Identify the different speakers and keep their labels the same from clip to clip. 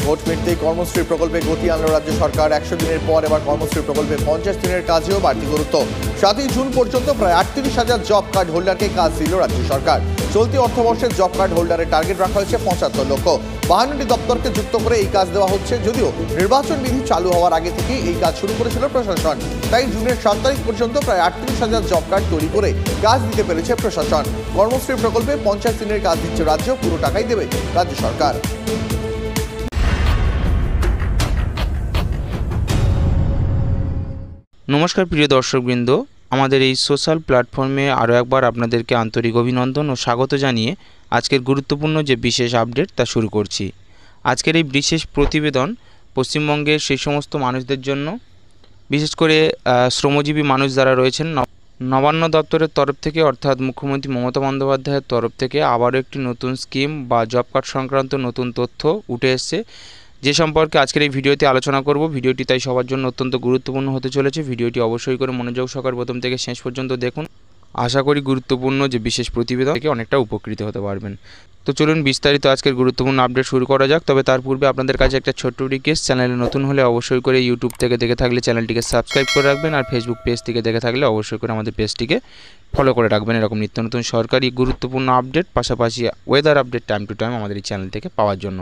Speaker 1: Vote মিটতেই Karmashree প্রকল্পে গতি আনল রাজ্য সরকার। 100 দিনের পর এবার কর্মশ্রী প্রকল্পে 50 দিনের কাজেও বাড়তি গুরুত্ব। 7 জুন পর্যন্ত প্রায় 38,000 জব কার্ড হোল্ডারকে কাজ দিল রাজ্য সরকার। চলতি অর্থবর্ষে জব কার্ড হোল্ডারের টার্গেট রাখা হয়েছে 75 লক্ষ। 52টি দপ্তরকে যুক্ত করে এই কাজ দেওয়া হচ্ছে, যদিও নির্বাচন বিধি চালু হওয়ার আগে থেকেই এই কাজ শুরু করেছিল প্রশাসন। তাই জুনের 7 তারিখ পর্যন্ত প্রায় 38,000 জব কার্ড তৈরি করে কাজ দিতে পেরেছে প্রশাসন। কর্মশ্রী প্রকল্পে 50 দিনের কাজ দিচ্ছে রাজ্য, পুরো টাকাই দেবে রাজ্য সরকার।
Speaker 2: নমস্কার প্রিয় দর্শকবৃন্দ, আমাদের এই সোশ্যাল প্ল্যাটফর্মে আরও একবার আপনাদেরকে আন্তরিক অভিনন্দন ও স্বাগত জানিয়ে আজকের গুরুত্বপূর্ণ যে বিশেষ আপডেট তা শুরু করছি। আজকের এই বিশেষ প্রতিবেদন পশ্চিমবঙ্গের সেই সমস্ত মানুষদের জন্য, বিশেষ করে শ্রমজীবী মানুষ যারা রয়েছেন। নবান্ন দপ্তরের তরফ থেকে, অর্থাৎ মুখ্যমন্ত্রী মমতা বন্দ্যোপাধ্যায়ের তরফ থেকে আবারও একটি নতুন স্কিম বা জব কার্ড সংক্রান্ত নতুন তথ্য উঠে এসছে, যে সম্পর্কে আজকের এই ভিডিওতে আলোচনা করব। ভিডিওটি তাই সবার জন্য অত্যন্ত গুরুত্বপূর্ণ হতে চলেছে। ভিডিওটি অবশ্যই করে মনোযোগ সহকারে প্রথম থেকে শেষ পর্যন্ত দেখুন। আশা করি গুরুত্বপূর্ণ যে বিশেষ প্রতিবেদন থেকে অনেকটা উপকৃত হতে পারবেন। তো চলুন বিস্তারিত আজকের গুরুত্বপূর্ণ আপডেট শুরু করা যাক। তবে তার পূর্বে আপনাদের কাছে একটা ছোট্ট রিকোয়েস্ট, চ্যানেলে নতুন হলে অবশ্যই করে ইউটিউব থেকে দেখে থাকলে চ্যানেলটিকে সাবস্ক্রাইব করে রাখবেন, আর ফেসবুক পেজ থেকে দেখে থাকলে অবশ্যই করে আমাদের পেজটিকে ফলো করে রাখবেন। এরকম নিত্য নতুন সরকারি গুরুত্বপূর্ণ আপডেট, পাশাপাশি weather update time to time আমাদের এই চ্যানেল থেকে পাওয়ার জন্য।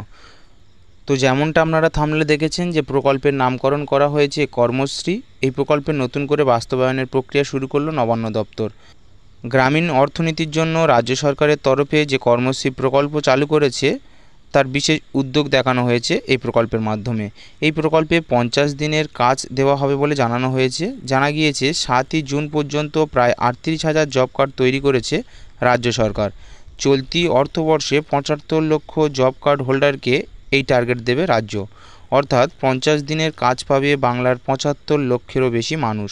Speaker 2: তো যেমনটা আপনারা থাম্বনেলে দেখেছেন যে প্রকল্পের নামকরণ করা হয়েছে কর্মশ্রী। এই প্রকল্পের নতুন করে বাস্তবায়নের প্রক্রিয়া শুরু করলো নবান্ন দপ্তর। গ্রামীণ অর্থনীতির জন্য রাজ্য সরকারের তরফে যে কর্মশ্রী প্রকল্প চালু করেছে তার বিশেষ উদ্যোগ দেখানো হয়েছে এই প্রকল্পের মাধ্যমে। এই প্রকল্পে 50 দিনের কাজ দেওয়া হবে বলে জানানো হয়েছে। জানা গিয়েছে 7 জুন পর্যন্ত প্রায় 38,000 জব কার্ড তৈরি করেছে রাজ্য সরকার। চলতি অর্থবর্ষে 75 লক্ষ জব কার্ড হোল্ডারকে এই টার্গেট দেবে রাজ্য, অর্থাৎ 50 দিনের কাজ পাবে বাংলার 75 লক্ষেরও বেশি মানুষ।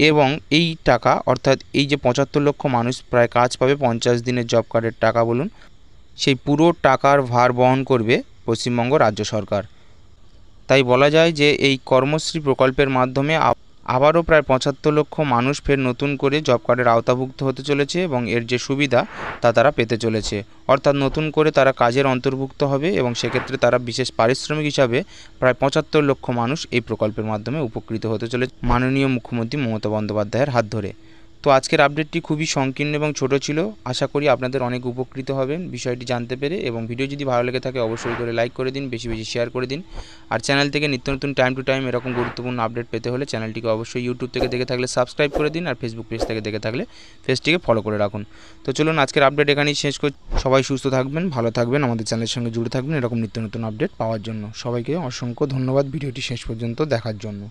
Speaker 2: এবং এই টাকা, অর্থাৎ এই যে 75 লক্ষ মানুষ প্রায় কাজ পাবে 50 দিনের জব কার্ডের টাকা বলুন, সেই পুরো টাকার ভার বহন করবে পশ্চিমবঙ্গ রাজ্য সরকার। তাই বলা যায় যে এই কর্মশ্রী প্রকল্পের মাধ্যমে আবারও প্রায় 75 লক্ষ মানুষ ফের নতুন করে জব কার্ডের আওতাভুক্ত হতে চলেছে এবং এর যে সুবিধা তা তারা পেতে চলেছে। অর্থাৎ নতুন করে তারা কাজের অন্তর্ভুক্ত হবে এবং সেক্ষেত্রে তারা বিশেষ পারিশ্রমিক হিসাবে প্রায় 75 লক্ষ মানুষ এই প্রকল্পের মাধ্যমে উপকৃত হতে চলেছে মাননীয় মুখ্যমন্ত্রী মমতা বন্দ্যোপাধ্যায়ের হাত ধরে। তো আজকের আপডেটটি খুবই সংকীর্ণ এবং ছোট ছিল। আশা করি আপনাদের অনেক উপকৃত হবেন বিষয়টি জানতে পেরে, এবং ভিডিও যদি ভালো লেগে থাকে অবশ্যই করে লাইক করে দিন, বেশি বেশি শেয়ার করে দিন। আর চ্যানেল থেকে নিত্য নতুন টাইম টু টাইম এরকম গুরুত্বপূর্ণ আপডেট পেতে হলে চ্যানেলটিকে অবশ্যই ইউটিউব থেকে দেখে থাকলে সাবস্ক্রাইব করে দিন, আর ফেসবুক পেজ থেকে দেখে থাকলে পেজটিকে ফলো করে রাখুন। তো চলুন আজকের আপডেট এখানেই শেষ করছি। সবাই সুস্থ থাকবেন, ভালো থাকবেন, আমাদের চ্যানেলের সঙ্গে জুড়ে থাকবেন এরকম নিত্য নতুন আপডেট পাওয়ার জন্য। সবাইকে অসংখ্য ধন্যবাদ ভিডিওটি শেষ পর্যন্ত দেখার জন্য।